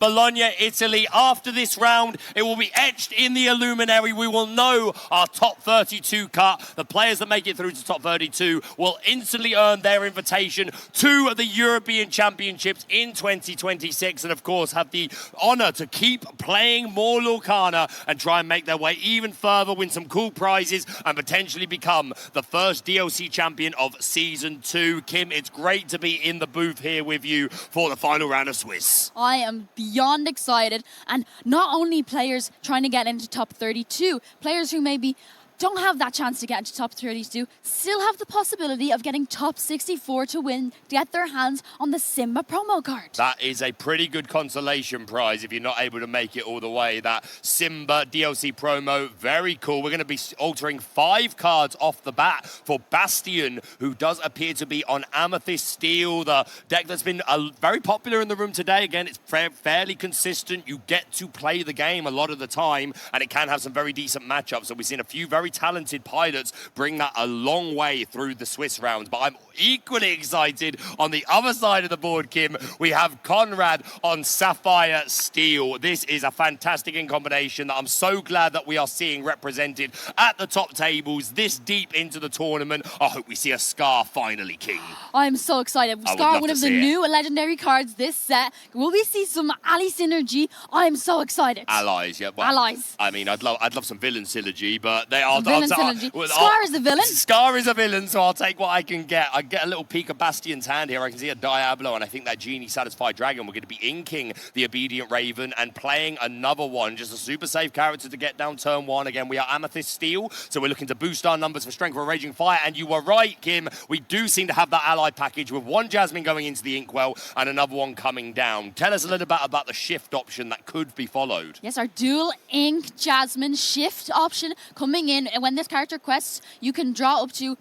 Bologna, Italy. After this round, it will be etched in the Illuminary. We will know our top 32 cut. The players that make it through to top 32 will instantly earn their invitation to the European Championships in 2026, and of course have the honor to keep playing more Lorcana and try and make their way even further, win some cool prizes, and potentially become the first DLC champion of Season 2. Kim, it's great to be in the booth here with you for the final round of Swiss. I am beyond excited, and not only players trying to get into top 32, players who maybe don't have that chance to get into top 32 still have the possibility of getting top 64 to win, to get their hands on the Simba promo card. That is a pretty good consolation prize if you're not able to make it all the way. That Simba DLC promo, very cool. We're going to be altering 5 cards off the bat for Bastion, who does appear to be on Amethyst Steel, the deck that's been very popular in the room today. Again, it's fairly consistent. You get to play the game a lot of the time, and it can have some very decent matchups. So we've seen a few very talented pilots bring that a long way through the Swiss rounds. But I'm equally excited on the other side of the board, Kim. We have Conrad on Sapphire Steel. This is a fantastic in combination that I'm so glad that we are seeing represented at the top tables this deep into the tournament. I hope we see a Scar finally, King. I'm so excited. Scar, one of the new legendary cards this set. Will we see some ally synergy? I'm so excited. Allies, yeah. Well, allies. I mean, I'd love some villain synergy, but they are villain synergy. Scar is a villain. Scar is a villain, so I'll take what I can get. I get a little peek of Bastion's hand here. I can see a Diablo, and I think that Genie Satisfied Dragon. We're going to be inking the Obedient Raven and playing another one. Just a super safe character to get down turn 1. Again, we are Amethyst Steel, so we're looking to boost our numbers for Strength of a Raging Fire. And you were right, Kim. We do seem to have that ally package with one Jasmine going into the Inkwell and another one coming down. Tell us a little bit about the shift option that could be followed. Yes, our dual ink Jasmine shift option coming in, and when this character quests, you can draw up to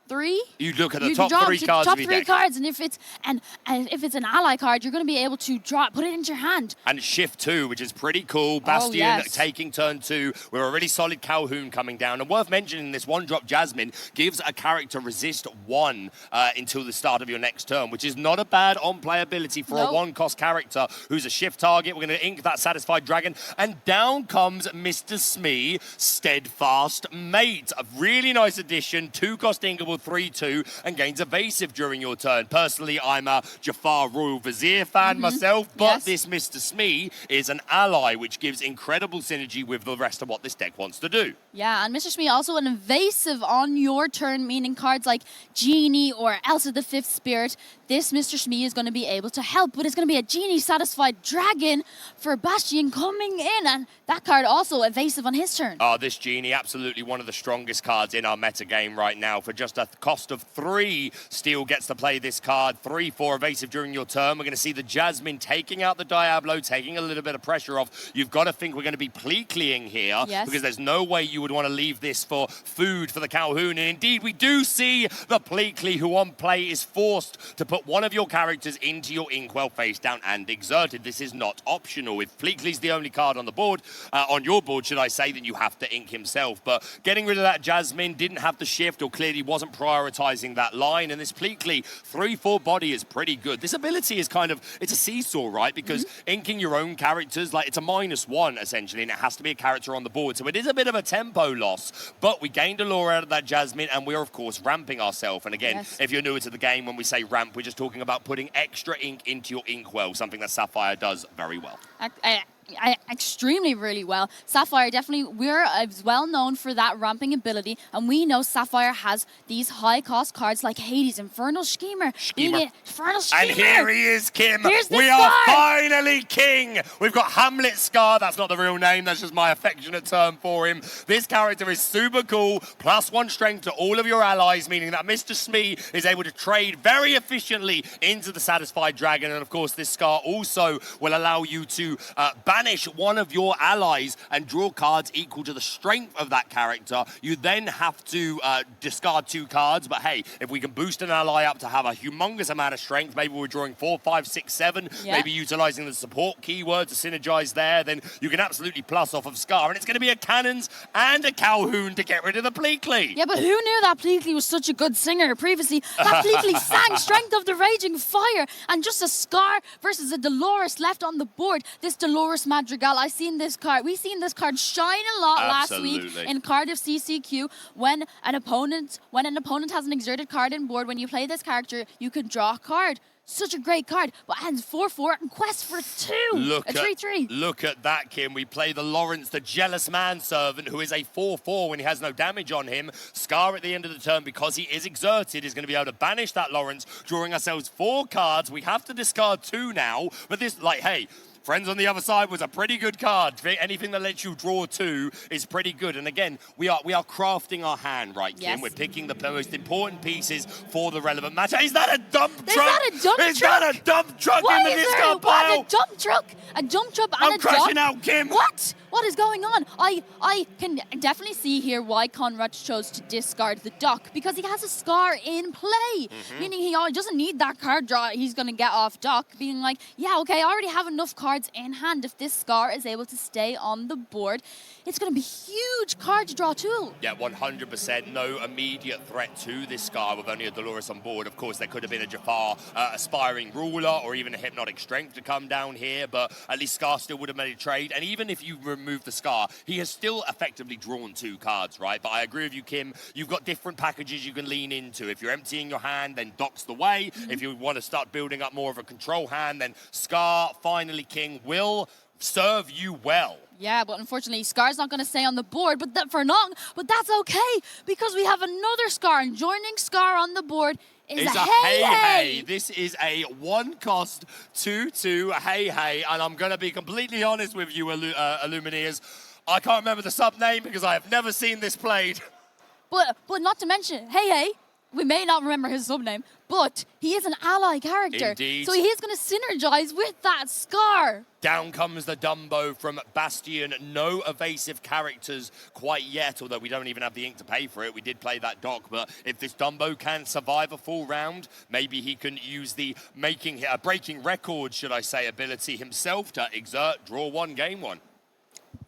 3. You look at the top 3 cards. Top 3 cards, and if it's an ally card, you're going to be able to put it into your hand. And shift 2, which is pretty cool. Bastion taking turn 2. We're already solid Calhoun coming down. And worth mentioning, this 1-drop Jasmine gives a character resist 1 until the start of your next turn, which is not a bad on-play ability for a 1-cost character who's a shift target. We're going to ink that Satisfied Dragon, and down comes Mr. Smee, Steadfast Mate. A really nice addition. 2-cost inkable, 3/2, and gains evasive during your turn. Personally, I'm a Jafar Royal Vizier fan myself, but this Mr. Smee is an ally, which gives incredible synergy with the rest of what this deck wants to do. Yeah, and Mr. Smee also an evasive on your turn, meaning cards like Genie or Elsa the Fifth Spirit. This Mr. Smee is going to be able to help, but it's going to be a Genie Satisfied Dragon for Bastion coming in, and that card also evasive on his turn. Oh, this Genie, absolutely one of the strongest cards in our meta game right now. For just a cost of 3, Steel gets to play this card. 3/4 evasive during your turn. We're going to see the Jasmine taking out the Diablo, taking a little bit of pressure off. You've got to think we're going to be Pleaklying here, because there's no way you would want to leave this for food for the Calhoun. And indeed, we do see the Pleakly, who on play is forced to put one of your characters into your Inkwell face down and exerted. This is not optional. If Pleakly's the only card on the board, on your board, should I say, then you have to ink himself. But getting rid of that Jasmine, didn't have the shift, or clearly wasn't prioritizing that line. And this Pleakly 3/4 body is pretty good. This ability is kind of, it's a seesaw, right? Because inking your own characters, like, it's a -1 essentially, and it has to be a character on the board. So it is a bit of a tempo loss, but we gained a lore out of that Jasmine, and we are of course ramping ourselves. And again, if you're newer to the game, when we say ramp, we're just talking about putting extra ink into your Inkwell, something that Sapphire does very well. Extremely really well. Sapphire, definitely, we're well known for that ramping ability, and we know Sapphire has these high cost cards like Hades, Infernal Schemer. Infernal Schemer. And here he is, Kim. We are finally king. We've got Hamlet Scar. That's not the real name. That's just my affectionate term for him. This character is super cool. +1 strength to all of your allies, meaning that Mr. Smee is able to trade very efficiently into the Satisfied Dragon. And of course, this Scar also will allow you to banish one of your allies and draw cards equal to the strength of that character. You then have to discard 2 cards, but hey, if we can boost an ally up to have a humongous amount of strength, maybe we're drawing 4, 5, 6, 7, maybe utilizing the support keywords are synergized there, then you can absolutely plus off of Scar. And it's going to be a Cannons and a Calhoun to get rid of the Pleakley. Yeah, but who knew that Pleakley was such a good singer previously? That Pleakley sang Strength of the Raging Fire, and just a Scar versus a Dolores left on the board. This Dolores Madrigal, we've seen this card shine a lot last week in Cardiff CCQ. When an opponent has an exerted card in board, when you play this character, you can draw a card. Such a great card, but ends 4-4 and quest for 2. A 3-3. Look at that, Kim. We play the Lawrence, the Jealous Manservant, who is a 4-4 when he has no damage on him. Scar at the end of the turn, because he is exerted, is going to be able to banish that Lawrence, drawing ourselves 4 cards. We have to discard 2 now, but this, like, hey, Friends on the Other Side was a pretty good card. Anything that lets you draw 2 is pretty good. And again, we are crafting our hand, right, Kim? Yes. We're picking the most important pieces for the relevant match. Is that a dump truck? Is that a dump truck? Is that a dump truck in the discard pile? What, a dump truck? A dump truck and I'm a crashing dump? out, Kim. What? What is going on? I can definitely see here why Conrad chose to discard the dock, because he has a Scar in play, meaning he doesn't need that card draw he's going to get off dock, being like, yeah, okay, I already have enough cards in hand. If this Scar is able to stay on the board, it's going to be huge card draw tool. Yeah, 100%. No immediate threat to this Scar with only a Dolores on board. Of course, there could have been a Jafar aspiring ruler or even a hypnotic strength to come down here, but at least Scar still would have made a trade. And even if you remove the Scar, he has still effectively drawn 2 cards, right? But I agree with you, Kim. You've got different packages you can lean into. If you're emptying your hand, then Doc's the way. If you want to start building up more of a control hand, then Scar, finally King, will serve you well. Yeah, but unfortunately, Scar's not going to stay on the board for long. But that's okay, because we have another Scar, and joining Scar on the board is a hey. This is a 1-cost 2-2 hey, and I'm going to be completely honest with you, Illumineers. I can't remember the sub name because I have never seen this played. But not to mention, hey, we may not remember his sub name, but he is an ally character. Indeed. So he is going to synergize with that Scar. Down comes the Dumbo from Bastion. No evasive characters quite yet, although we don't even have the ink to pay for it. We did play that dock, but if this Dumbo can survive a full round, maybe he can use the breaking record, should I say, ability himself to exert, draw 1, gain 1.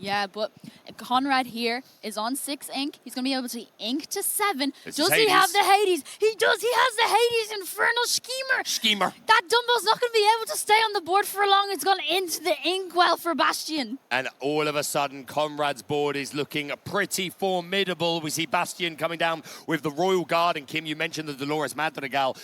Yeah, but Conrad here is on 6 ink. He's going to be able to ink to 7. Does he have the Hades? He does. He has the Hades Infernal Schemer. That Dumbo's not going to be able to stay on the board for long. It's gone into the inkwell for Bastion. And all of a sudden, Conrad's board is looking pretty formidable. We see Bastion coming down with the Royal Guard. And Kim, you mentioned the Dolores Madrigal.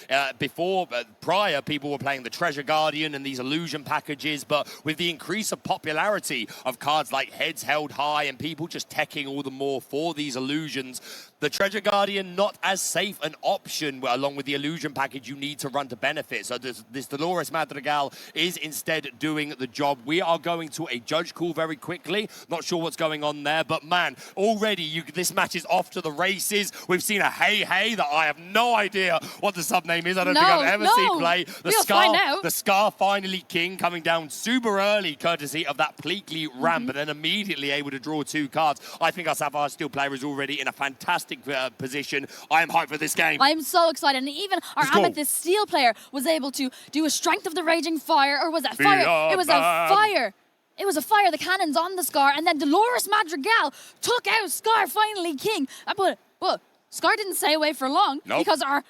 Prior, people were playing the Treasure Guardian and these illusion packages. But with the increase of popularity of cards like Heads Held High and people just teching all the more for these illusions, the Treasure Guardian not as safe an option along with the illusion package you need to run to benefit. So this Dolores Madrigal is instead doing the job. We are going to a judge call very quickly. Not sure what's going on there, but man, already this match is off to the races. We've seen a hey that I have no idea what the sub name is. I don't think I've ever seen play. The Scar finally King coming down super early, courtesy of that Pleakley ramp, and then immediately able to draw 2 cards. I think our Sapphire Steel player is already in a fantastic position. I am hyped for this game. I am so excited. And even our Amethyst Steel player was able to do a Strength of the Raging Fire, or was that fire? It was a fire. It was a fire, the cannons on the Scar, and then Dolores Madrigal took out Scar, finally King. But Scar didn't stay away for long, because our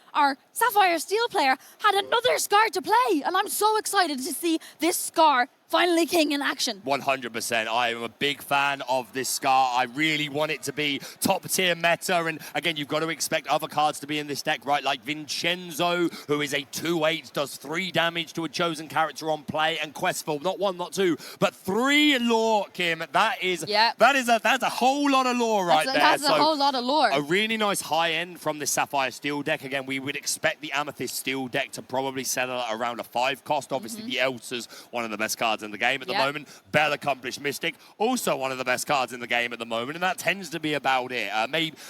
Sapphire Steel player had another Scar to play, and I'm so excited to see this Scar finally King in action. 100%. I am a big fan of this Scar. I really want it to be top tier meta. And again, you've got to expect other cards to be in this deck, right? Like Vincenzo, who is a 2/8, does 3 damage to a chosen character on play, and Questful, not 1, not 2, but 3 lore, Kim. That's a whole lot of lore right there. That's a whole lot of lore. A really nice high end from the Sapphire Steel deck. Again, we would expect the Amethyst Steel deck to probably settle around a 5 cost. Obviously, the Elsa's one of the best cards in the game at the moment. Bell Accomplished Mystic, also one of the best cards in the game at the moment, and that tends to be about it.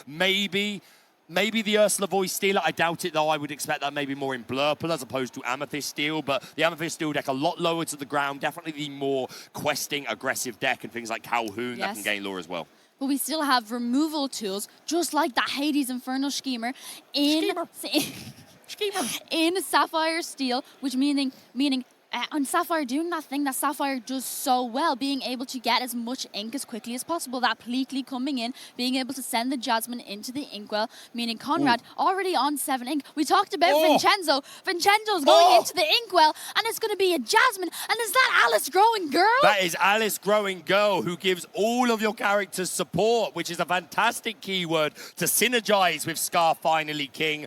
Maybe the Ursula Voice Stealer, I doubt it though. I would expect that maybe more in Blurple as opposed to Amethyst Steel, but the Amethyst Steel deck a lot lower to the ground, definitely the more questing aggressive deck, and things like Calhoun that can gain lore as well. But we still have removal tools, just like that Hades Infernal Schemer in Sapphire Steel, which meaning on Sapphire doing that thing that Sapphire does so well, being able to get as much ink as quickly as possible. That Pleakley coming in, being able to send the Jasmine into the inkwell, meaning Conrad already on 7 ink. We talked about Vincenzo. Vincenzo's going into the inkwell, and it's going to be a Jasmine. And is that Alice Growing Girl? That is Alice Growing Girl, who gives all of your characters support, which is a fantastic keyword to synergize with Scar Finally King.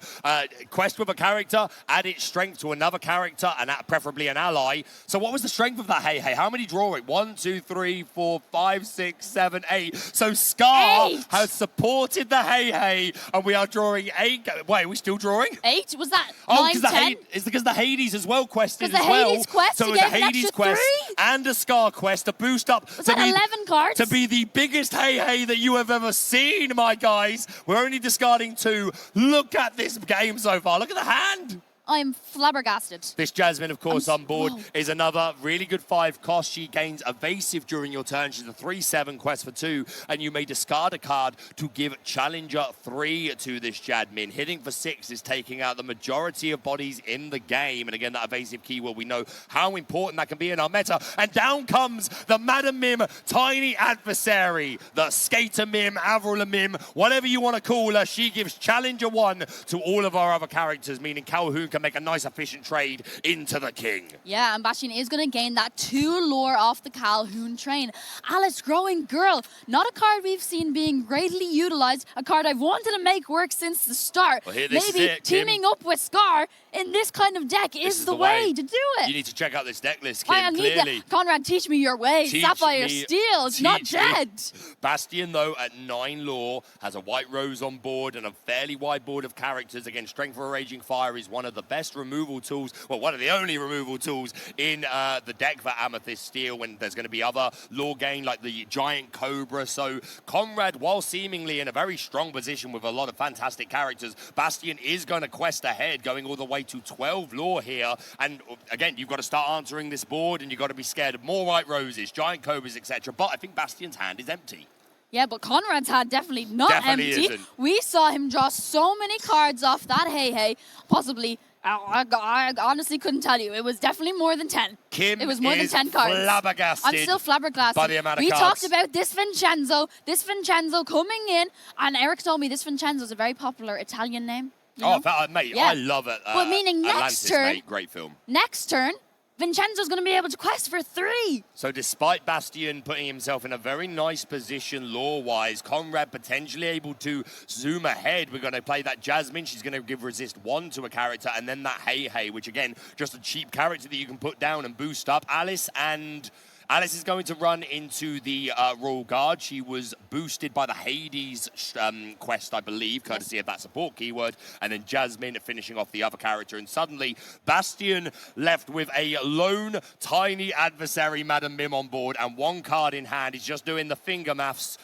Quest with a character, add its strength to another character, and preferably an ally. So what was the strength of that Hey Hey? How many drawing? 1, 2, 3, 4, 5, 6, 7, 8. So Scar has supported the Hey Hey, and we are drawing 8. Wait, are we still drawing? 8? Was that 9, 10? It's because the Hades as well quested as well. the Hades quest, so it was a Hades quest 3? and a Scar quest to boost up. Was that 11 cards? To be the biggest Hey Hey that you have ever seen, my guys. We're only discarding 2. Look at this game so far. Look at the hand. I'm flabbergasted. This Jasmine, of course, on board is another really good 5 cost. She gains evasive during your turn. She's a 3/7 quest for 2, and you may discard a card to give Challenger 3 to this Jasmine. Hitting for 6 is taking out the majority of bodies in the game. And again, that evasive keyword, we know how important that can be in our meta. And down comes the Madam Mim tiny adversary, the Skater Mim, Avril Mim, whatever you want to call her. She gives Challenger 1 to all of our other characters, meaning Calhoun can make a nice efficient trade into the king. Yeah, and Bastion is going to gain that 2 lore off the Calhoun train. Alice Growing Girl, not a card we've seen being greatly utilized, a card I've wanted to make work since the start. Well, this Maybe is it, teaming up with Scar in this kind of deck is the way to do it. You need to check out this deck list, Kim, I need clearly. that. Conrad, teach me your way. Sapphire Steel, it's not dead. Bastion, though, at 9 lore, has a White Rose on board and a fairly wide board of characters. Again, Strength for a Raging Fire is one of the best removal tools, well, one of the only removal tools in the deck for Amethyst Steel, when there's going to be other lore gain like the Giant Cobra. So Conrad, while seemingly in a very strong position with a lot of fantastic characters, Bastion is going to quest ahead, going all the way to 12 lore here. And again, you've got to start answering this board, and you've got to be scared of more White Roses, Giant Cobras, etc. But I think Bastion's hand is empty. Yeah, but Conrad's hand definitely not empty. Isn't. We saw him draw so many cards off that Hey Hey, possibly. I honestly couldn't tell you. It was definitely more than 10. Kim it was more than 10 cards. Flabbergasted. I'm still flabbergasted. By the amount of we cards. talked about this Vincenzo coming in, and Eric told me this Vincenzo is a very popular Italian name. You know? Mate, yeah. I love it. But meaning Atlantis, next turn, mate, great film. Next turn, Vincenzo's going to be able to quest for 3. So despite Bastion putting himself in a very nice position lore-wise, Conrad potentially able to zoom ahead. We're going to play that Jasmine. She's going to give resist 1 to a character, and then that Hey Hey, which again, just a cheap character that you can put down and boost up. Alice is going to run into the Royal Guard. She was boosted by the Hades quest, I believe, courtesy of that support keyword. And then Jasmine finishing off the other character. And suddenly, Bastion left with a lone, tiny adversary, Madam Mim, on board, and 1 card in hand. He's just doing the finger maths.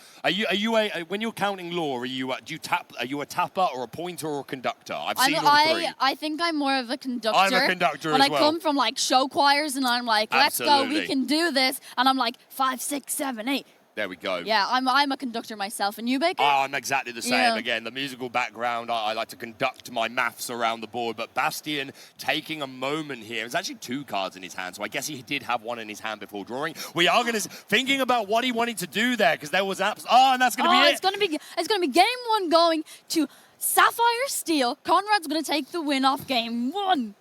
When you're counting lore, are you a tapper or a pointer or a conductor? I've seen all 3. I think I'm more of a conductor. I'm a conductor when as well. I come from like show choirs and I'm like, let's go, we can do this. And I'm like, 5, 6, 7, 8. There we go. Yeah, I'm a conductor myself. And you, Baker? I'm exactly the same. Again, the musical background, I like to conduct my maths around the board. But Bastion taking a moment here. There's actually 2 cards in his hand, so I guess he did have 1 in his hand before drawing. We are going to thinking about what he wanted to do there, because there was apps. And that's going to be it. It's going to be game 1 going to Sapphire Steel. Conrad's going to take the win off game 1.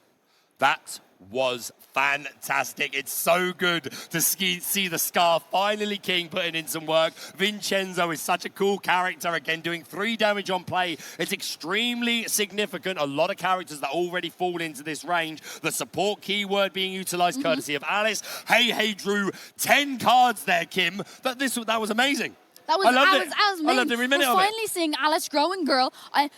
That was fantastic. It's so good to see the Scar Finally King putting in some work. Vincenzo is such a cool character, again doing 3 damage on play. It's extremely significant. A lot of characters that already fall into this range. The support keyword being utilized courtesy of Alice. Hey Hey drew 10 cards there, Kim. That was amazing. I loved every minute of it. Finally seeing Alice Growing Girl. I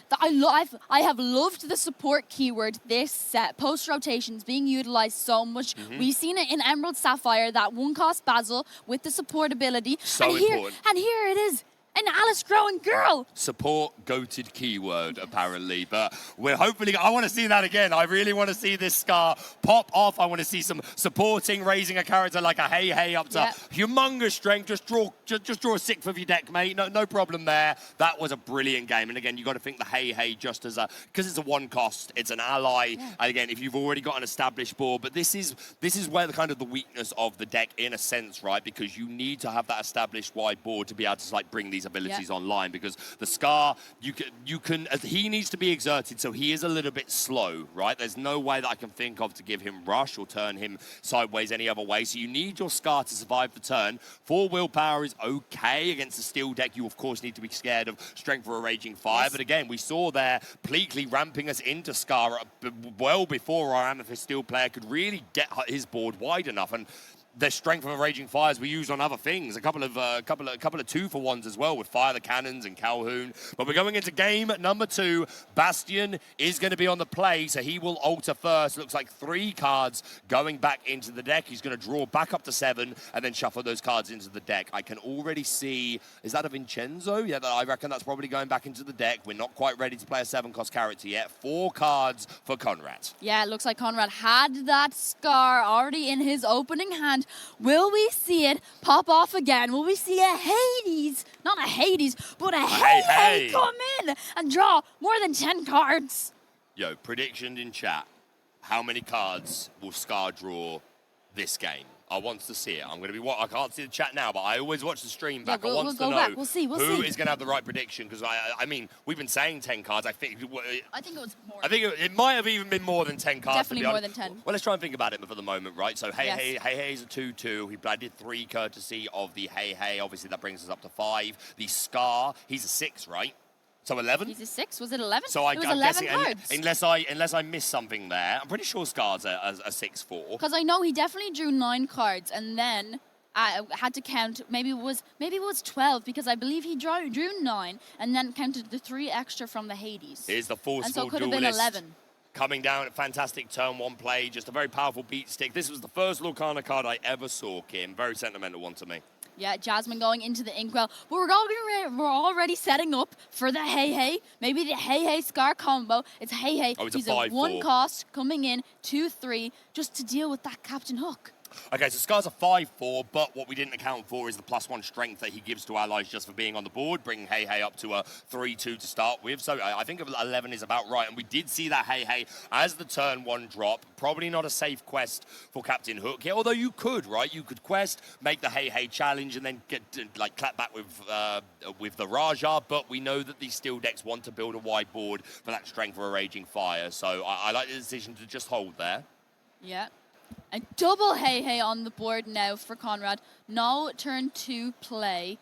have loved the support keyword this set. Post rotations being utilized so much. We've seen it in Emerald Sapphire, that 1-cost Basil with the support ability. So important. And here it is. an Alice growing girl. Support goated keyword, apparently. But we're hopefully, I want to see that again. I really want to see this Scar pop off. I want to see some supporting, raising a character like a Hey up to humongous strength. Just draw a sixth of your deck, mate. No problem there. That was a brilliant game. And again, you got to think the Hey just as because it's a one cost, it's an ally. Yeah. And again, if you've already got an established board, but this is where the kind of the weakness of the deck in a sense, right? Because you need to have that established wide board to be able to like bring these abilities online, because the Scar, you can he needs to be exerted, so he is a little bit slow, right? There's no way that I can think of to give him rush or turn him sideways any other way. So you need your Scar to survive the turn. 4 willpower is okay against the steel deck. You of course need to be scared of strength or a raging fire. Yes. But again, we saw there Pleakley ramping us into Scar well before our Amethyst steel player could really get his board wide enough. And the strength of a raging fires we used on other things, a couple of 2-for-1s as well with Fire the Cannons and Calhoun. But we're going into game number 2. Bastion is going to be on the play, so he will alter first. Looks like 3 cards going back into the deck. He's going to draw back up to 7 and then shuffle those cards into the deck. I can already see, is that a Vincenzo? Yeah, I reckon that's probably going back into the deck. We're not quite ready to play a 7-cost character yet. 4 cards for Conrad. Yeah, it looks like Conrad had that Scar already in his opening hand. Will we see it pop off again? Will we see a Hades, not a Hades, but a Hey come in and draw more than 10 cards? Yo, prediction in chat. How many cards will Scar draw this game? I want to see it. I'm going to be I can't see the chat now, but I always watch the stream back. Yeah, I want to know back. We'll see. who is going to have the right prediction, because I mean, we've been saying 10 cards. I think it was more. I think it might have even been more than 10 cards. Definitely more than 10. Well, let's try and think about it for the moment, right? So Hey is a 2/2. He did 3 courtesy of the Hey. Obviously, that brings us up to 5. The Scar, he's a 6, right? So 11? He's a 6. Was it 11? So I'm guessing, cards. Unless I missed something there, I'm pretty sure Scar's a 6/4. Because I know he definitely drew 9 cards, and then I had to count. Maybe it was 12, because I believe he drew 9 and then counted the 3 extra from the Hades. Here's the forceful duelist. And so it could have been 11. Coming down, fantastic turn 1 play, just a very powerful beat stick. This was the first Lorcana card I ever saw, Kim. Very sentimental one to me. Yeah, Jasmine going into the Inkwell. But we're already setting up for the Hey. Maybe the Hey Scar combo. It's Hey. Oh, it's He's a 5/4. 1 cost coming in, 2/3, just to deal with that Captain Hook. Okay, so Scar's a 5/4, but what we didn't account for is the +1 strength that he gives to allies just for being on the board, bringing Hey up to a 3/2 to start with. So I think 11 is about right, and we did see that Hey as the turn 1 drop. Probably not a safe quest for Captain Hook here, although you could, right? You could quest, make the Hey challenge, and then get like clap back with the Raja. But we know that these steel decks want to build a wide board for that strength for a raging fire. So I like the decision to just hold there. Yeah. A double Hey on the board now for Conrad. No turn to play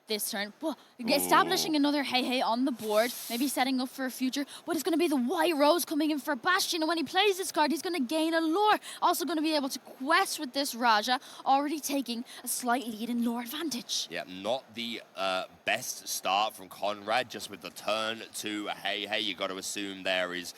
this turn. Well, establishing another Hey on the board, maybe setting up for a future. But it's going to be the White Rose coming in for Bastion. And when he plays this card, he's going to gain a lore. Also going to be able to quest with this Raja, already taking a slight lead in lore advantage. Yeah, not the best start from Conrad, just with the turn to Hey. You got to assume there is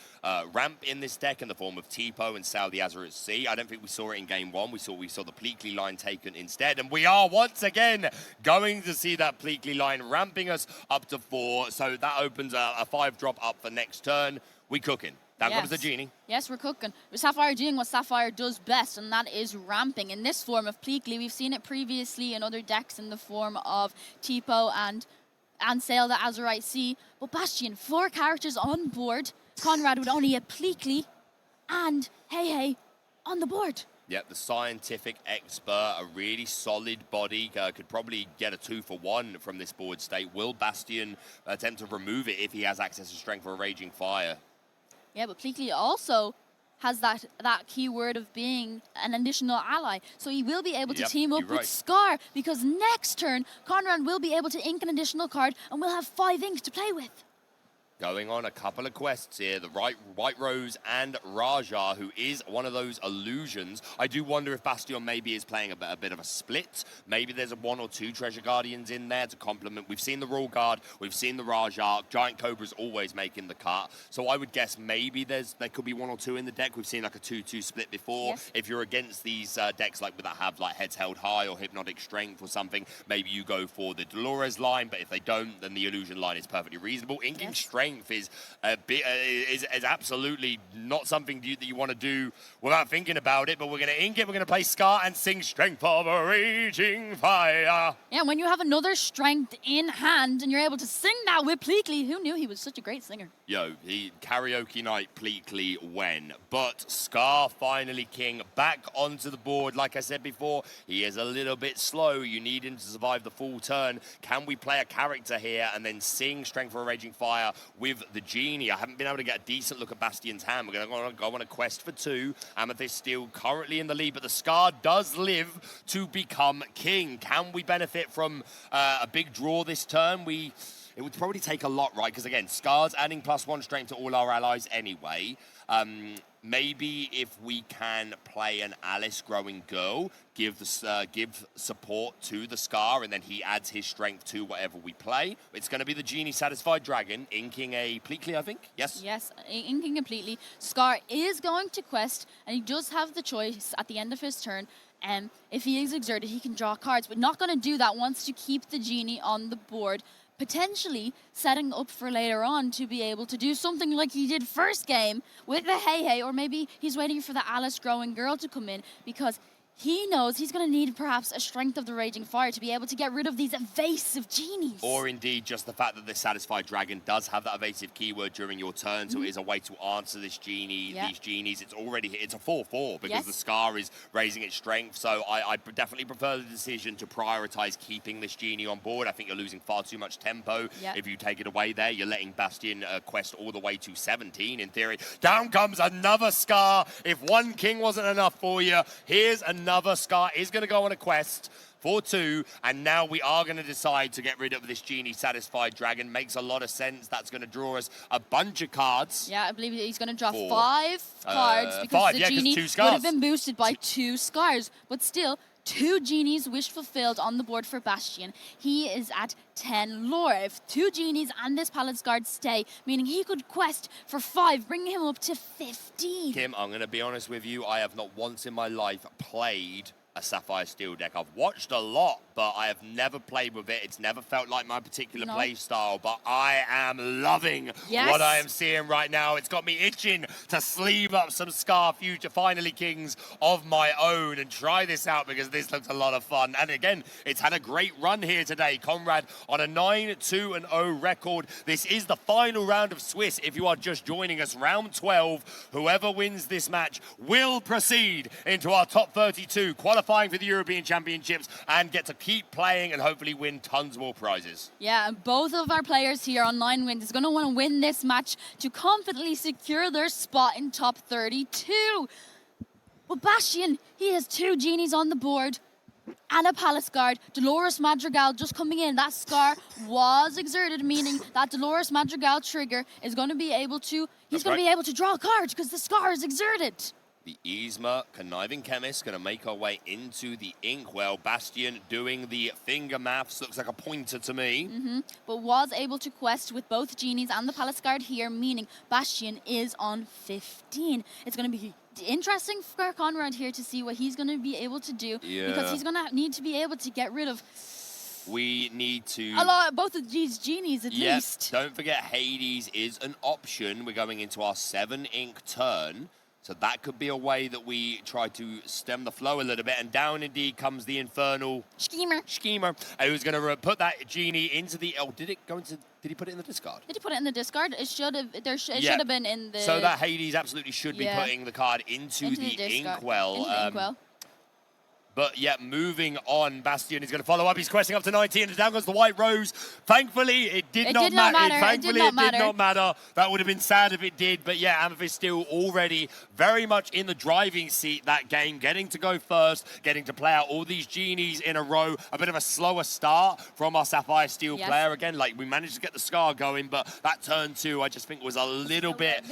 ramp in this deck in the form of Tipo and Saudi Azure at Sea. I don't think we saw it in game 1. We saw the Pleakley line taken instead. And we are once again going to see that Pleakley line ramping us up to 4. So that opens a 5-drop up for next turn. We cooking. Down comes the Genie. Yes, we're cooking. With Sapphire doing what Sapphire does best, and that is ramping. In this form of Pleakley, we've seen it previously in other decks in the form of Tipo and Sail the Azurite Sea. But Bastion, 4 characters on board. Conrad with only a Pleakley and Hey on the board. Yep, the scientific expert, a really solid body, could probably get a 2-for-1 from this board state. Will Bastion attempt to remove it if he has access to strength for a raging fire? Yeah, but Pleakley also has that keyword of being an additional ally. So he will be able to team up with Scar, because next turn, Conrad will be able to ink an additional card, and we'll have 5 inks to play with. Going on a couple of quests here. The White Rose and Raja, who is one of those illusions. I do wonder if Bastion maybe is playing a bit of a split. Maybe there's a 1 or 2 Treasure Guardians in there to complement. We've seen the Royal Guard, we've seen the Raja. Giant Cobra's always making the cut. So I would guess maybe there could be 1 or 2 in the deck. We've seen like a 2-2 split before. Yes. If you're against these decks like that have like Heads Held High or Hypnotic Strength or something, maybe you go for the Dolores line. But if they don't, then the Illusion line is perfectly reasonable. Inking Strength is a bit is absolutely not something that you want to do without thinking about it. But we're going to ink it. We're going to play Scar and sing Strength of a Raging Fire. Yeah, when you have another strength in hand and you're able to sing that with Pleakley, who knew he was such a great singer? Yo, he karaoke night Pleakley when. But Scar finally king back onto the board. Like I said before, he is a little bit slow. You need him to survive the full turn. Can we play a character here and then sing Strength of a Raging Fire with the Genie? I haven't been able to get a decent look at Bastion's hand. We're going to go on a quest for 2. Amethyst still currently in the lead, but the Scar does live to become king. Can we benefit from a big draw this turn? It would probably take a lot, right? Because again, Scar's adding +1 strength to all our allies anyway. Maybe if we can play an Alice Growing Girl, give support to the Scar, and then he adds his strength to whatever we play. It's going to be the Genie Satisfied Dragon, inking a Pleakley, I think? Yes? Yes, inking completely. Scar is going to quest, and he does have the choice at the end of his turn. And if he is exerted, he can draw cards, but not going to do that. Wants to keep the Genie on the board, potentially setting up for later on to be able to do something like he did first game with the Hey, or maybe he's waiting for the Alice Growing Girl to come in because he knows he's going to need perhaps a Strength of the Raging Fire to be able to get rid of these evasive genies. Or indeed just the fact that the Satisfied Dragon does have that evasive keyword during your turn, so it is a way to answer this genie, these genies. It's a 4-4 because the Scar is raising its strength, so I definitely prefer the decision to prioritize keeping this genie on board. I think you're losing far too much tempo. If you take it away there, you're letting Bastion quest all the way to 17 in theory. Down comes another Scar. If one king wasn't enough for you, here's another Scar is going to go on a quest for 2, and now we are going to decide to get rid of this Genie Satisfied Dragon. Makes a lot of sense. That's going to draw us a bunch of cards. Yeah, I believe he's going to draw 5 cards because the Genie would have been boosted by 2 Scars, but still 2 Genies wish fulfilled on the board for Bastion. He is at 10 lore. If 2 Genies and this Palace Guard stay, meaning he could quest for 5, bringing him up to 15. Kim, I'm going to be honest with you. I have not once in my life played a Sapphire Steel deck. I've watched a lot, but I have never played with it. It's never felt like my particular play style, but I am loving what I am seeing right now. It's got me itching to sleeve up some Scar Future Finally Kings of my own and try this out because this looks a lot of fun. And again, it's had a great run here today. Conrad on a 9-2-0 record. This is the final round of Swiss. If you are just joining us, round 12, whoever wins this match will proceed into our top 32, qualifying for the European Championships and get to keep playing and hopefully win tons more prizes. Yeah, both of our players here on 9 wins is going to want to win this match to confidently secure their spot in top 32. But Bastion, he has 2 Genies on the board and a Palace Guard. Dolores Madrigal just coming in. That Scar was exerted, meaning that Dolores Madrigal trigger is going to be able to, he's going to be able to draw cards because the Scar is exerted. The Yzma Conniving Chemist going to make our way into the Inkwell. Bastion doing the finger maths. Looks like a pointer to me. But was able to quest with both Genies and the Palace Guard here, meaning Bastion is on 15. It's going to be interesting for Conrad here to see what he's going to be able to do because he's going to need to be able to get rid of we need to both of these Genies at least. Don't forget Hades is an option. We're going into our 7 ink turn. So that could be a way that we try to stem the flow a little bit. And down indeed comes the infernal Schemer. Who's going to put that Genie into the... Oh, did he put it in the discard? Did he put it in the discard? It should have. It should have been in the... So that Hades absolutely should be putting the card into the Inkwell. But yeah, moving on, Bastion is going to follow up. He's questing up to 19, and down goes the White Rose. Thankfully, it did not matter. Thankfully, it did not matter. That would have been sad if it did. But yeah, Amethyst still already very much in the driving seat that game, getting to go first, getting to play out all these genies in a row. A bit of a slower start from our Sapphire Steel player again. Like, we managed to get the Scar going, but that turn 2, I just think was a little bit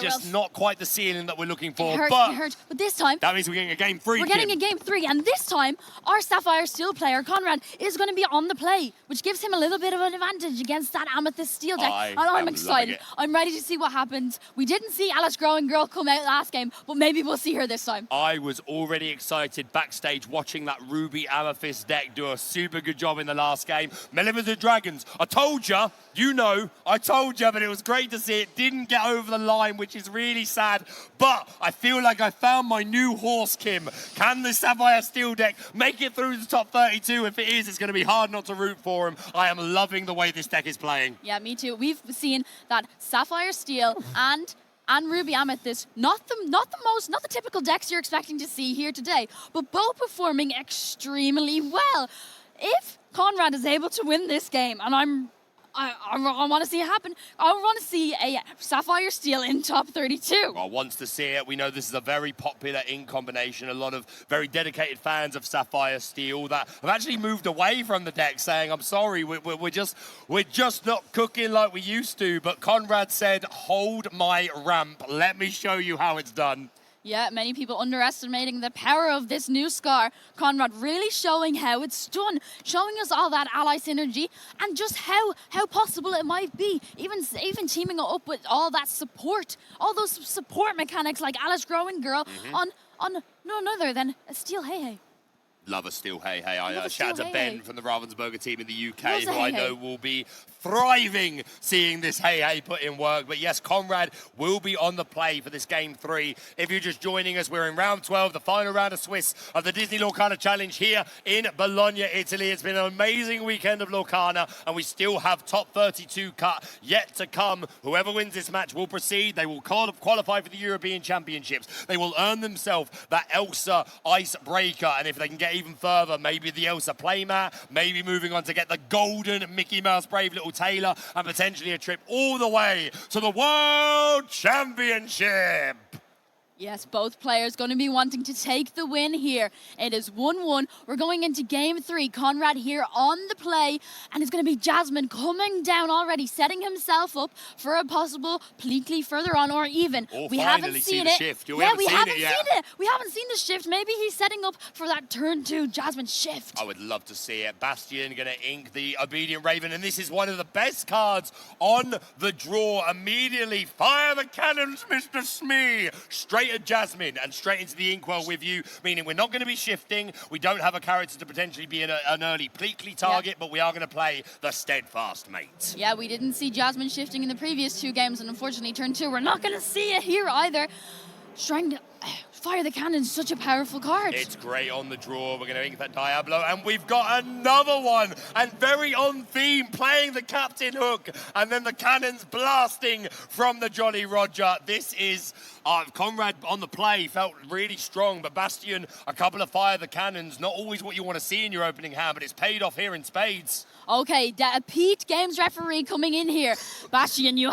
just not quite the ceiling that we're looking for. It hurt. But this time, that means we're getting a game 3. We're getting a game 3, and this time, our Sapphire Steel player, Conrad, is going to be on the play, which gives him a little bit of an advantage against that Amethyst Steel deck. And I'm excited. I'm ready to see what happens. We didn't see Alice Growing Girl come out last game, but maybe we'll see her this time. I was already excited backstage watching that Ruby Amethyst deck do a super good job in the last game. Melissa Dragons, I told ya, you know, I told ya, but it was great to see it didn't get over the line, which is really sad. But I feel like I found my new horse, Kim. Can the Sapphire Steel deck make it through the top 32? If it is, it's going to be hard not to root for him. I am loving the way this deck is playing. Yeah, me too. We've seen that Sapphire Steel and Ruby Amethyst, not the typical decks you're expecting to see here today, but both performing extremely well. If Conrad is able to win this game, and I want to see it happen. I want to see a Sapphire Steel in top 32. Well, wants to see it. We know this is a very popular ink combination. A lot of very dedicated fans of Sapphire Steel that have actually moved away from the deck, saying, "I'm sorry, we're just not cooking like we used to." But Conrad said, "Hold my ramp. Let me show you how it's done." Yeah, many people underestimating the power of this new Scar. Conrad really showing how it's done, showing us all that ally synergy and just how possible it might be. Even teaming up with all that support, all those support mechanics like Alice Growing Girl on none other than a Steel Hey Hey. Love a Steel Hey Hey. I shout out to Ben from the Ravensburger team in the UK, who I know will be thriving seeing this Hey Hey put in work. But yes, Conrad will be on the play for this game 3. If you're just joining us, we're in round 12, the final round of Swiss of the Disney Lorcana Challenge here in Bologna, Italy. It's been an amazing weekend of Lorcana, and we still have top 32 cut yet to come. Whoever wins this match will proceed. They will qualify for the European Championships. They will earn themselves that Elsa icebreaker, and if they can get even further, maybe the Elsa playmat, maybe moving on to get the golden Mickey Mouse Brave Little Tailor, and potentially a trip all the way to the World Championship. Yes, both players going to be wanting to take the win here. It is 1-1. We're going into game 3. Conrad here on the play, and it's going to be Jasmine coming down already, setting himself up for a possible Pleakley further on, or even. We haven't seen it. Shift. We haven't seen it. We haven't seen the shift. Maybe he's setting up for that turn 2 Jasmine shift. I would love to see it. Bastion going to ink the Obedient Raven, and this is one of the best cards on the draw. Immediately fire the cannons, Mr. Smee. Straight at Jasmine and straight into the inkwell with you, meaning we're not going to be shifting. We don't have a character to potentially be an early Pleakley target, but we are going to play the Steadfast Mate. Yeah, we didn't see Jasmine shifting in the previous 2 games, and unfortunately turn 2, we're not going to see it here either. Trying to fire the cannon, such a powerful card. It's great on the draw. We're going to ink that Diablo, and we've got another one, and very on theme, playing the Captain Hook, and then the cannons blasting from the Jolly Roger. This is Conrad on the play, felt really strong, but Bastion, a couple of fire the cannons, not always what you want to see in your opening hand, but it's paid off here in spades. Okay, Pete, games referee, coming in here. Bastion, you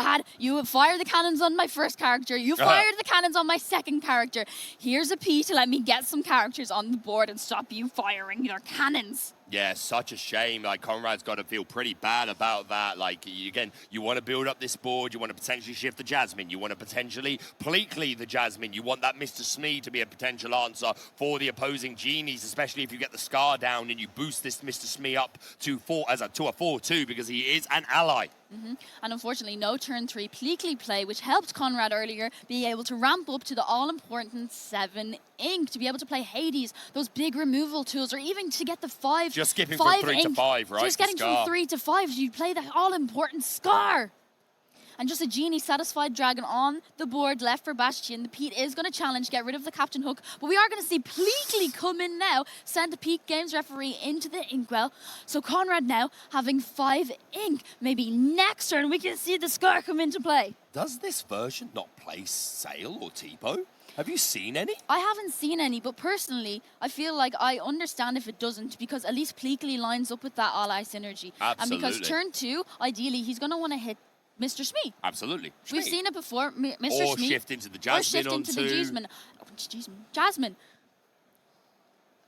fired the cannons on my first character. You fired the cannons on my second character. Here's a Pete to let me get some characters on the board and stop you firing your cannons. Yeah, such a shame. Like, Conrad's got to feel pretty bad about that. Like, again, you want to build up this board. You want to potentially shift the Jasmine. You want to potentially Pleakley the Jasmine. You want that Mr. Smee to be a potential answer for the opposing genies, especially if you get the Scar down and you boost this Mr. Smee up to a 4-2 because he is an ally. And unfortunately, no turn 3 Pleakley play, which helped Conrad earlier be able to ramp up to the all-important 7 ink, to be able to play Hades, those big removal tools, or even to get the 5. Just skipping from 3 to 5, right? Just getting from 3 to 5, you play the all-important Scar. And just a genie satisfied dragon on the board left for Bastion. The Pete is going to challenge, get rid of the Captain Hook. But we are going to see Pleakley come in now, send the Pete Games referee into the inkwell. So Conrad now having 5 ink. Maybe next turn we can see the Scar come into play. Does this version not play Sail or Tipo? Have you seen any? I haven't seen any, but personally, I feel like I understand if it doesn't, because at least Pleakley lines up with that ally synergy. Absolutely. And because turn 2, ideally, he's going to want to hit Mr. Smee. Absolutely. We've seen it before, Mr. Or Smee. shift into the Jasmine. Or shift into the Jasmine. Jasmine.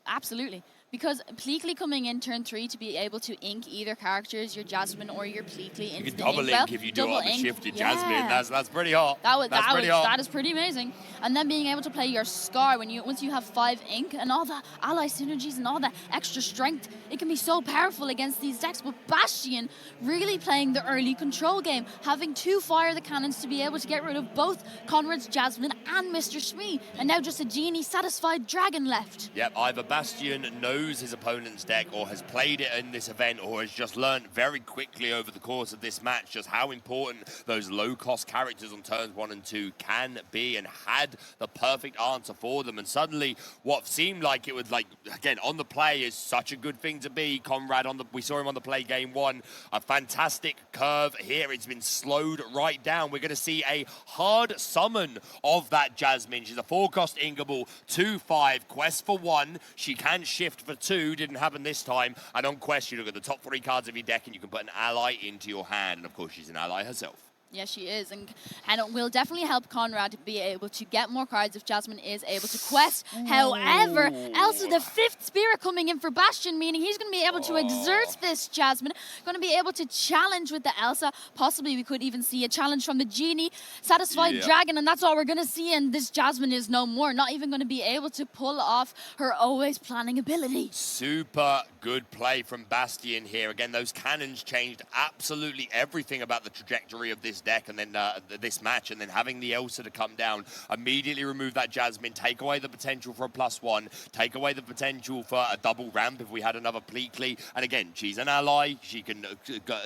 Absolutely. Because Pleakley coming in turn 3 to be able to ink either characters, your Jasmine or your Pleakley into You can the double ink ink if you do it on the shifted Jasmine. That's pretty hot. That is pretty amazing. And then being able to play your Scar once you have 5 ink and all the ally synergies and all the extra strength, it can be so powerful against these decks. But Bastion really playing the early control game, having 2 fire the cannons to be able to get rid of both Conrad's Jasmine and Mr. Smee, and now just a genie satisfied dragon left. Yep, either Bastion knows his opponent's deck or has played it in this event or has just learned very quickly over the course of this match just how important those low-cost characters on turns 1 and 2 can be, and had the perfect answer for them. And suddenly what seemed like it would, like, again, on the play is such a good thing to be. Conrad, we saw him on the play game 1, a fantastic curve here. It's been slowed right down. We're going to see a hard summon of that Jasmine. She's a 4-cost Ingable, 2/5, quest for 1. She can shift for 2, didn't happen this time. And on quest, you look at the top 3 cards of your deck and you can put an ally into your hand. And of course, she's an ally herself. Yes, she is, and it will definitely help Conrad be able to get more cards if Jasmine is able to quest. Ooh. However, Elsa the 5th Spirit coming in for Bastion, meaning he's going to be able to exert this Jasmine, going to be able to challenge with the Elsa. Possibly we could even see a challenge from the Genie, Satisfied Dragon, and that's all we're going to see, and this Jasmine is no more, not even going to be able to pull off her always planning ability. Super good play from Bastion here. Again, those cannons changed absolutely everything about the trajectory of this deck and then this match, and then having the Elsa to come down, immediately remove that Jasmine, take away the potential for a +1, take away the potential for a double ramp if we had another Pleakley. And again, she's an ally. She can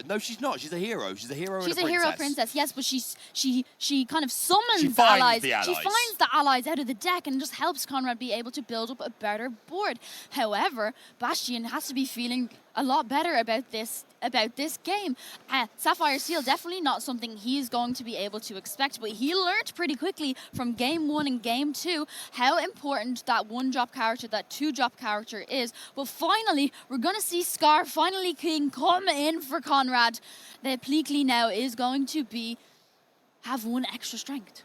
no, she's not. She's a hero. She's a hero. She's and a hero princess. princess, yes, but she kind of summons She finds allies. the allies. She finds the allies out of the deck and just helps Conrad be able to build up a better board. However, Bastion has to be feeling a lot better about this game. Sapphire Seal, definitely not something he's going to be able to expect, but he learned pretty quickly from game 1 and game 2 how important that 1-drop character, that 2-drop character is. But finally, we're going to see Scar finally can come in for Conrad. The Pleakley now is going to have 1 extra strength.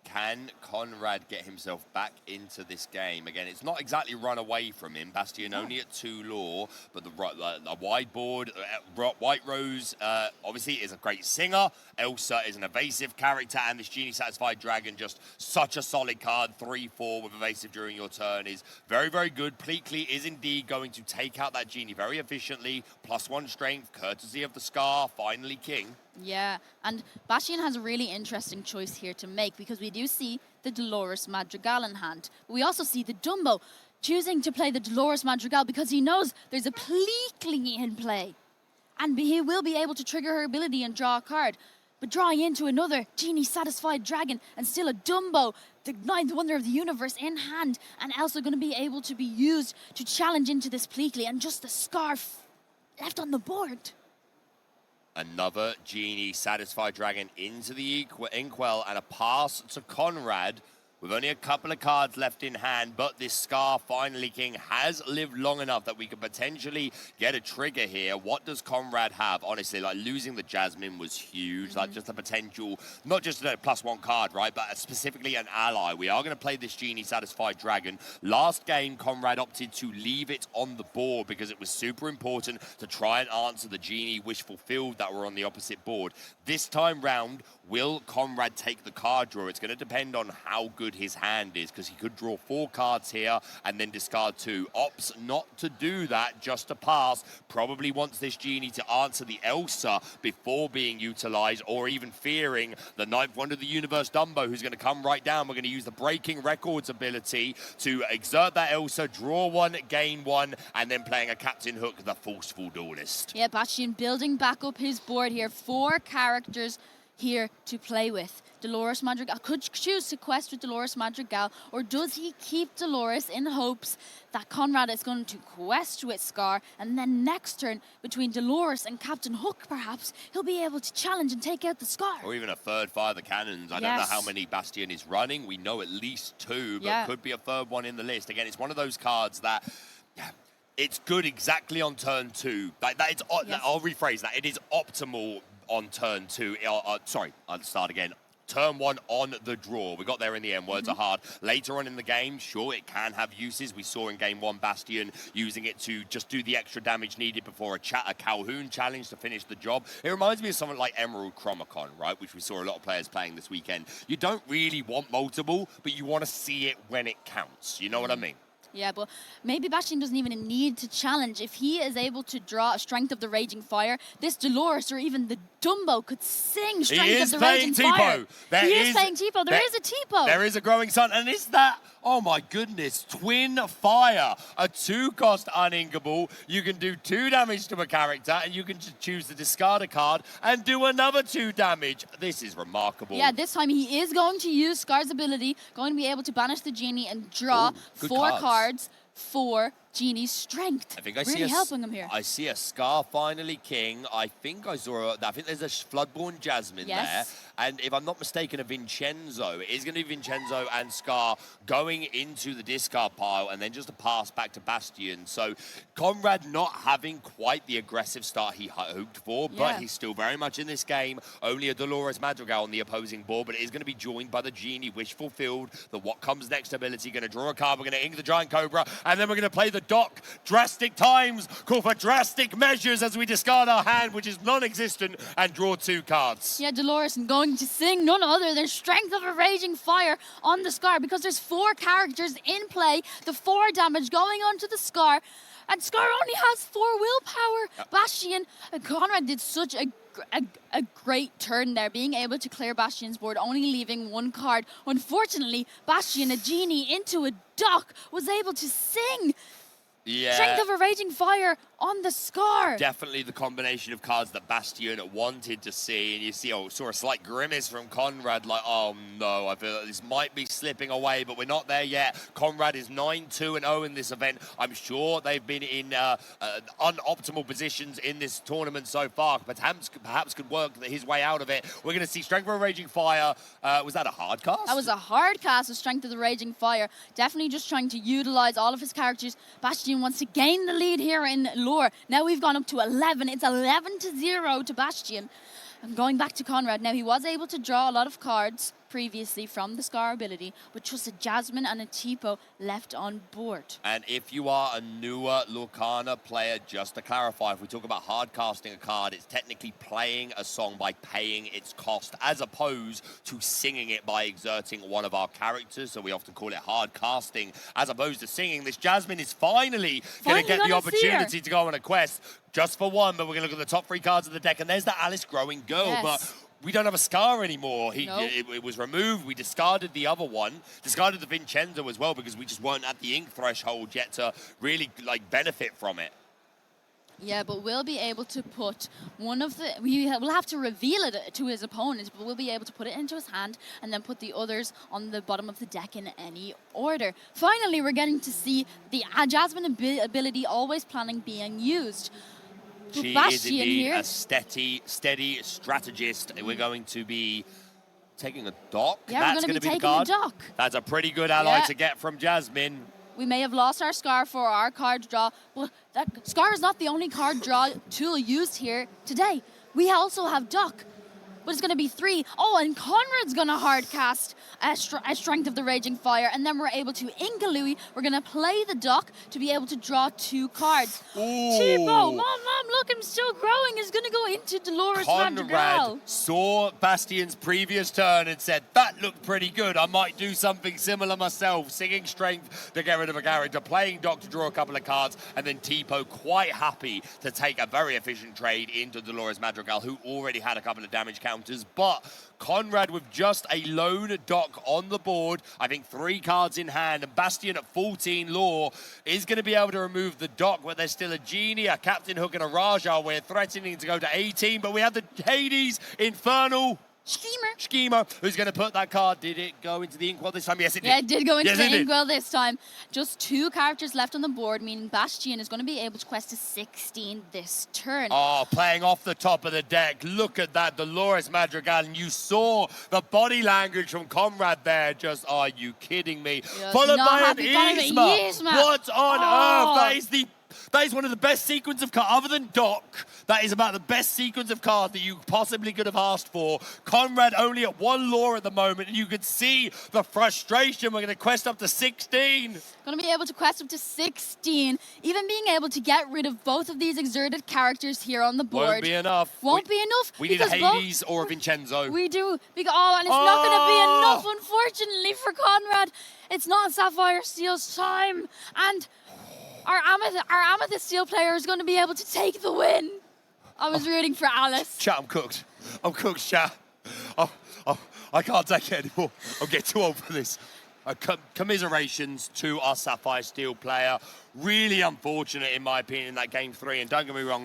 Can Conrad get himself back into this game? Again, it's not exactly run away from him. Bastion only at 2 lore, but the wide board, White Rose obviously is a great singer. Elsa is an evasive character, and this Genie Satisfied Dragon, just such a solid card. 3/4 with evasive during your turn is very, very good. Pleakley is indeed going to take out that Genie very efficiently. +1 strength, courtesy of the Scar, finally king. Yeah, and Bastion has a really interesting choice here to make, because we do see the Dolores Madrigal in hand. But we also see the Dumbo choosing to play the Dolores Madrigal because he knows there's a Pleakley in play. And he will be able to trigger her ability and draw a card. But drawing into another Genie Satisfied Dragon and still a Dumbo, the 9th Wonder of the Universe in hand, and also going to be able to be used to challenge into this Pleakley, and just the Scarf left on the board. Another Genie Satisfied Dragon into the Inkwell, and a pass to Conrad with only a couple of cards left in hand. But this Scar, finally king, has lived long enough that we could potentially get a trigger here. What does Conrad have? Honestly, like, losing the Jasmine was huge. Like, just the potential, not just a +1 card, right, but specifically an ally. We are going to play this Genie Satisfied Dragon. Last game, Conrad opted to leave it on the board because it was super important to try and answer the Genie wish fulfilled that were on the opposite board. This time round, will Conrad take the card draw? It's going to depend on how good his hand is, because he could draw 4 cards here and then discard 2. Opts not to do that, just to pass. Probably wants this Genie to answer the Elsa before being utilized, or even fearing the 9th Wonder of the Universe Dumbo, who's going to come right down. We're going to use the Breaking Records ability to exert that Elsa, draw 1, gain 1, and then playing a Captain Hook, the Forceful Duelist. Yeah, Bastion building back up his board here. 4 characters here to play with. Dolores Madrigal could choose to quest with Dolores Madrigal, or does he keep Dolores in hopes that Conrad is going to quest with Scar, and then next turn between Dolores and Captain Hook perhaps he'll be able to challenge and take out the Scar. Or even a third fire the cannons. I don't know how many Bastion is running. We know at least 2, but could be a third one in the list. Again, it's one of those cards that it's good exactly on turn 2. I'll rephrase that. It is optimal on turn 2. Sorry, I'll start again. Turn 1 on the draw. We got there in the end. Words are hard. Later on in the game, sure, it can have uses. We saw in game 1 Bastion using it to just do the extra damage needed before a Calhoun challenge to finish the job. It reminds me of someone like Emerald Chromicon, right, which we saw a lot of players playing this weekend. You don't really want multiple, but you want to see it when it counts. You know what I mean? Yeah, but maybe Bastion doesn't even need to challenge. If he is able to draw a Strength of the Raging Fire, this Dolores or even the Dumbo could sing Strength of the Raging Fire. He is playing Tipo. There is a Tipo. There is a Growing Sun. And is that, oh my goodness, Twin Fire. A 2-cost uninkable. You can do 2 damage to a character, and you can just choose to discard a card and do another 2 damage. This is remarkable. Yeah, this time he is going to use Scar's ability, going to be able to banish the Genie and draw 4 cards for Genie's strength. I think I really helping him here. I see a Scar finally king. I think I think there's a Floodborn Jasmine there. And if I'm not mistaken, a Vincenzo. It is going to be Vincenzo and Scar going into the discard pile and then just a pass back to Bastion. So Conrad not having quite the aggressive start he hoped for, but he's still very much in this game. Only a Dolores Madrigal on the opposing board, but it is going to be joined by the Genie, wish fulfilled. The what comes next ability, going to draw a card. We're going to ink the Giant Cobra, and then we're going to play the Dock. Drastic times call for drastic measures as we discard our hand, which is non-existent, and draw 2 cards. Yeah, Dolores going to sing none other than Strength of a Raging Fire on the Scar, because there's 4 characters in play. The 4 damage going onto the Scar, and Scar only has 4 willpower. Bastion, Conrad did such a great turn there, being able to clear Bastion's board, only leaving 1 card. Unfortunately, Bastion, a Genie into a Dock, was able to sing Strength of a Raging Fire on the Scar. Definitely the combination of cards that Bastion wanted to see, and you see, saw a slight grimace from Conrad, like, oh no, I feel like this might be slipping away, but we're not there yet. Conrad is 9-2-0 in this event. I'm sure they've been in unoptimal positions in this tournament so far, but perhaps could work his way out of it. We're going to see Strength of a Raging Fire. Was that a hard cast? That was a hard cast of Strength of the Raging Fire. Definitely just trying to utilize all of his characters. Bastion wants to gain the lead here in lore. Now we've gone up to 11. It's 11-0 to Bastion. And going back to Conrad, now he was able to draw a lot of cards previously from the Scar ability, with just a Jasmine and a Tipo left on board. And if you are a newer Lorcana player, just to clarify, if we talk about hard casting a card, it's technically playing a song by paying its cost, as opposed to singing it by exerting one of our characters. So we often call it hard casting, as opposed to singing. This Jasmine is finally going to get the opportunity to go on a quest, just for 1, but we're going to look at the top 3 cards of the deck, and there's the Alice Growing Girl, but we don't have a Scar anymore. It was removed. We discarded the other one, discarded the Vincenzo as well, because we just weren't at the ink threshold yet to really benefit from it. Yeah, but we'll be able to put one of the... We'll have to reveal it to his opponent, but we'll be able to put it into his hand and then put the others on the bottom of the deck in any order. Finally, we're getting to see the Jasmine ability Always Planning being used. She is indeed a steady strategist. We're going to be taking a Dock. Yeah, That's we're going to be the taking card. a Dock. That's a pretty good ally to get from Jasmine. We may have lost our Scar for our card draw, but that Scar is not the only card draw tool used here today. We also have Dock, but it's going to be 3. Oh, and Conrad's going to hard cast a Strength of the Raging Fire, and then we're able to ink a Louis. We're going to play the Dock to be able to draw 2 cards. Tipo, Mom, look, I'm still growing. Is going to go into Dolores Madrigal. Conrad saw Bastion's previous turn and said, that looked pretty good. I might do something similar myself. Singing Strength to get rid of a character, playing Dock to draw a couple of cards, and then Tipo quite happy to take a very efficient trade into Dolores Madrigal, who already had a couple of damage counters, but Conrad with just a lone Dock on the board, I think 3 cards in hand, and Bastion at 14 lore is going to be able to remove the Dock, but there's still a Genie, a Captain Hook, and a Raja. We're threatening to go to 18, but we have the Hades Infernal. Schemer. Who's going to put that card? Did it go into the inkwell this time? Yes, it did. Yeah, it did go into Yes, the it did. inkwell this time. Just 2 characters left on the board, meaning Bastion is going to be able to quest to 16 this turn. Oh, playing off the top of the deck. Look at that, Dolores Madrigal. And you saw the body language from Conrad there. Just, are you kidding me? Yeah, Followed not by an happy, followed by Yzma. Yzma. What on Oh. earth? That is one of the best sequence of cards, other than Doc. That is about the best sequence of cards that you possibly could have asked for. Conrad only at 1 lore at the moment, and you could see the frustration. We're going to quest up to 16. Going to be able to quest up to 16. Even being able to get rid of both of these exerted characters here on the board. Won't be enough. Won't be enough. We need a because Hades or a Vincenzo. We do. And it's not going to be enough, unfortunately, for Conrad. It's not Sapphire Steel's time. And our Amethyst Steel player is going to be able to take the win. I was rooting for Alice. Chat, I'm cooked. I'm cooked, chat. I can't take it anymore. I'm getting too old for this. Commiserations to our Sapphire Steel player. Really unfortunate, in my opinion, in that game 3. And don't get me wrong,